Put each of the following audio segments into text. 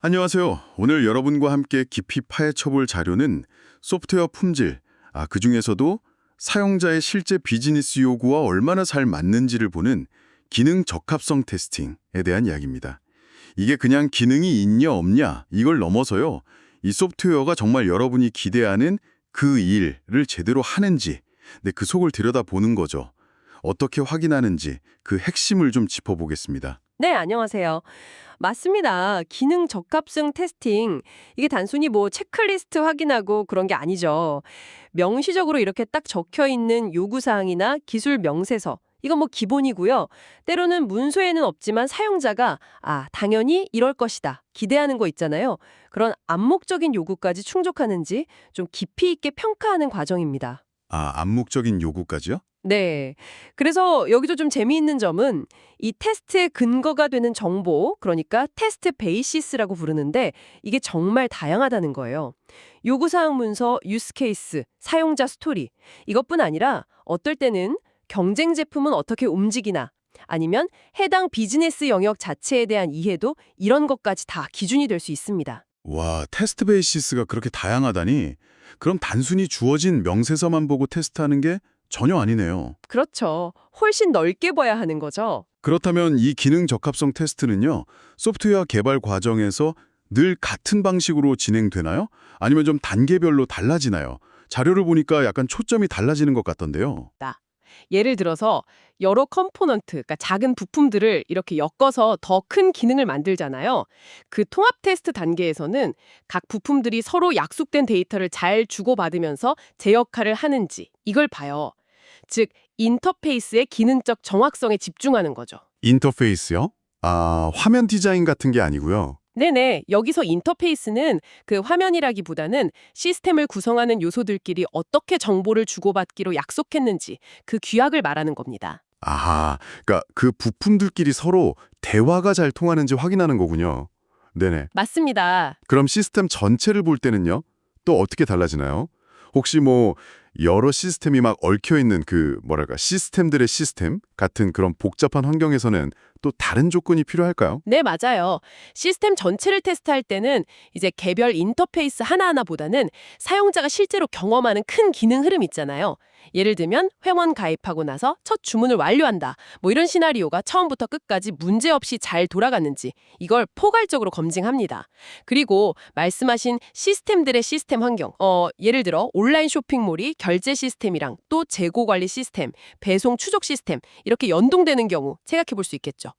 안녕하세요. 오늘 여러분과 함께 깊이 파헤쳐볼 자료는 소프트웨어 품질, 그중에서도 사용자의 실제 비즈니스 요구와 얼마나 잘 맞는지를 보는 기능 적합성 테스팅에 대한 이야기입니다. 이게 그냥 기능이 있냐 없냐 이걸 넘어서요. 이 소프트웨어가 정말 여러분이 기대하는 그 일을 제대로 하는지, 그 속을 들여다보는 거죠. 어떻게 확인하는지 그 핵심을 좀 짚어보겠습니다. 네, 안녕하세요. 맞습니다. 기능 적합성 테스팅. 이게 단순히 뭐 체크리스트 확인하고 그런 게 아니죠. 명시적으로 이렇게 딱 적혀 있는 요구사항이나 기술 명세서. 이건 뭐 기본이고요. 때로는 문서에는 없지만 사용자가 당연히 이럴 것이다. 기대하는 거 있잖아요. 그런 암묵적인 요구까지 충족하는지 좀 깊이 있게 평가하는 과정입니다. 암묵적인 요구까지요? 네. 그래서 여기서 좀 재미있는 점은 이 테스트의 근거가 되는 정보, 그러니까 테스트 베이시스라고 부르는데 이게 정말 다양하다는 거예요. 요구사항 문서, 유스 케이스, 사용자 스토리 이것뿐 아니라 어떨 때는 경쟁 제품은 어떻게 움직이나 아니면 해당 비즈니스 영역 자체에 대한 이해도 이런 것까지 다 기준이 될 수 있습니다. 와, 테스트 베이시스가 그렇게 다양하다니? 그럼 단순히 주어진 명세서만 보고 테스트하는 게 전혀 아니네요. 그렇죠. 훨씬 넓게 봐야 하는 거죠. 그렇다면 이 기능 적합성 테스트는요, 소프트웨어 개발 과정에서 늘 같은 방식으로 진행되나요? 아니면 좀 단계별로 달라지나요? 자료를 보니까 약간 초점이 달라지는 것 같던데요. 예를 들어서 여러 컴포넌트, 그러니까 작은 부품들을 이렇게 엮어서 더 큰 기능을 만들잖아요. 그 통합 테스트 단계에서는 각 부품들이 서로 약속된 데이터를 잘 주고받으면서 제 역할을 하는지 이걸 봐요. 즉, 인터페이스의 기능적 정확성에 집중하는 거죠. 인터페이스요? 화면 디자인 같은 게 아니고요. 네네. 여기서 인터페이스는 그 화면이라기보다는 시스템을 구성하는 요소들끼리 어떻게 정보를 주고받기로 약속했는지 그 규약을 말하는 겁니다. 그러니까 그 부품들끼리 서로 대화가 잘 통하는지 확인하는 거군요. 네네. 맞습니다. 그럼 시스템 전체를 볼 때는요? 또 어떻게 달라지나요? 혹시 뭐 여러 시스템이 막 얽혀있는 시스템들의 시스템 같은 그런 복잡한 환경에서는 또 다른 조건이 필요할까요? 네, 맞아요. 시스템 전체를 테스트할 때는 이제 개별 인터페이스 하나하나보다는 사용자가 실제로 경험하는 큰 기능 흐름 있잖아요. 예를 들면 회원 가입하고 나서 첫 주문을 완료한다. 뭐 이런 시나리오가 처음부터 끝까지 문제없이 잘 돌아갔는지 이걸 포괄적으로 검증합니다. 그리고 말씀하신 시스템들의 시스템 환경, 예를 들어 온라인 쇼핑몰이 결제 시스템이랑 또 재고 관리 시스템, 배송 추적 시스템 이렇게 연동되는 경우 생각해 볼 수 있겠죠.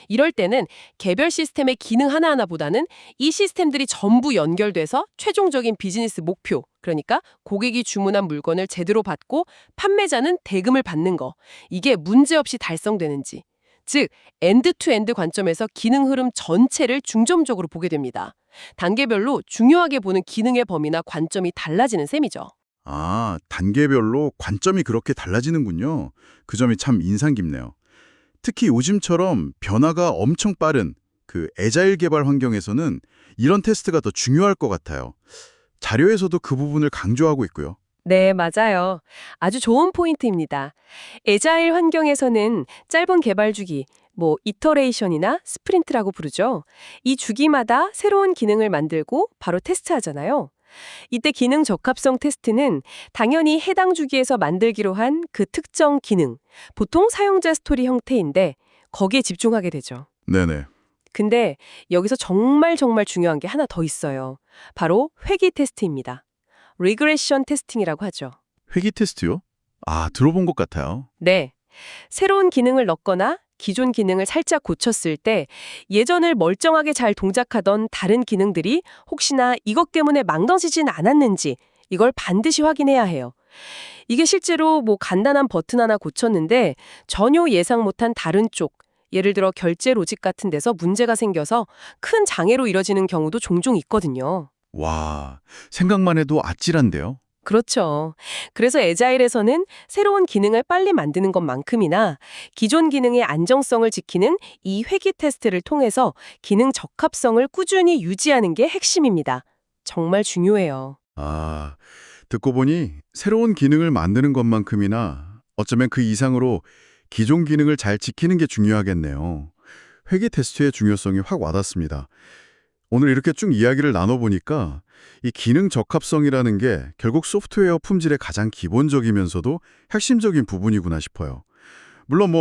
이럴 때는 개별 시스템의 기능 하나하나보다는 이 시스템들이 전부 연결돼서 최종적인 비즈니스 목표, 그러니까 고객이 주문한 물건을 제대로 받고 판매자는 대금을 받는 거, 이게 문제없이 달성되는지. 즉, 엔드-투-엔드 관점에서 기능 흐름 전체를 중점적으로 보게 됩니다. 단계별로 중요하게 보는 기능의 범위나 관점이 달라지는 셈이죠. 단계별로 관점이 그렇게 달라지는군요. 그 점이 참 인상 깊네요. 특히 요즘처럼 변화가 엄청 빠른 그 애자일 개발 환경에서는 이런 테스트가 더 중요할 것 같아요. 자료에서도 그 부분을 강조하고 있고요. 네, 맞아요. 아주 좋은 포인트입니다. 애자일 환경에서는 짧은 개발 주기, 뭐 이터레이션이나 스프린트라고 부르죠. 이 주기마다 새로운 기능을 만들고 바로 테스트하잖아요. 이때 기능 적합성 테스트는 당연히 해당 주기에서 만들기로 한 그 특정 기능, 보통 사용자 스토리 형태인데 거기에 집중하게 되죠. 네네. 근데 여기서 정말 중요한 게 하나 더 있어요. 바로 회귀 테스트입니다. 리그레션 테스팅이라고 하죠. 회귀 테스트요? 들어본 것 같아요. 네. 새로운 기능을 넣거나 기존 기능을 살짝 고쳤을 때 예전을 멀쩡하게 잘 동작하던 다른 기능들이 혹시나 이것 때문에 망가지진 않았는지 이걸 반드시 확인해야 해요. 이게 실제로 뭐 간단한 버튼 하나 고쳤는데 전혀 예상 못한 다른 쪽, 예를 들어 결제 로직 같은 데서 문제가 생겨서 큰 장애로 이뤄지는 경우도 종종 있거든요. 와, 생각만 해도 아찔한데요. 그렇죠. 그래서 애자일에서는 새로운 기능을 빨리 만드는 것만큼이나 기존 기능의 안정성을 지키는 이 회귀 테스트를 통해서 기능 적합성을 꾸준히 유지하는 게 핵심입니다. 정말 중요해요. 듣고 보니 새로운 기능을 만드는 것만큼이나 어쩌면 그 이상으로 기존 기능을 잘 지키는 게 중요하겠네요. 회귀 테스트의 중요성이 확 와닿습니다. 오늘 이렇게 쭉 이야기를 나눠보니까 이 기능 적합성이라는 게 결국 소프트웨어 품질의 가장 기본적이면서도 핵심적인 부분이구나 싶어요. 물론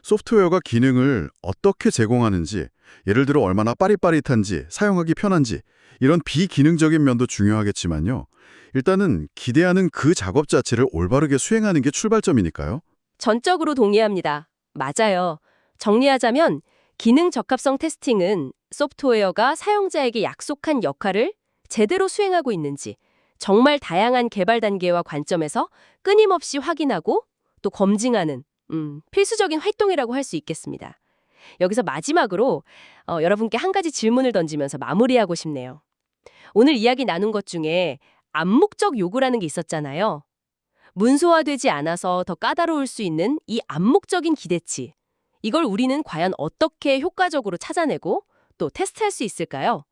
소프트웨어가 기능을 어떻게 제공하는지, 예를 들어 얼마나 빠릿빠릿한지, 사용하기 편한지 이런 비기능적인 면도 중요하겠지만요. 일단은 기대하는 그 작업 자체를 올바르게 수행하는 게 출발점이니까요. 전적으로 동의합니다. 맞아요. 정리하자면 기능 적합성 테스팅은 소프트웨어가 사용자에게 약속한 역할을 제대로 수행하고 있는지 정말 다양한 개발 단계와 관점에서 끊임없이 확인하고 또 검증하는 필수적인 활동이라고 할 수 있겠습니다. 여기서 마지막으로 여러분께 한 가지 질문을 던지면서 마무리하고 싶네요. 오늘 이야기 나눈 것 중에 암묵적 요구라는 게 있었잖아요. 문서화되지 않아서 더 까다로울 수 있는 이 암묵적인 기대치. 이걸 우리는 과연 어떻게 효과적으로 찾아내고 또 테스트할 수 있을까요?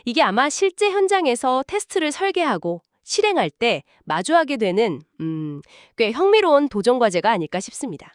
이게 아마 실제 현장에서 테스트를 설계하고 실행할 때 마주하게 되는 꽤 흥미로운 도전 과제가 아닐까 싶습니다.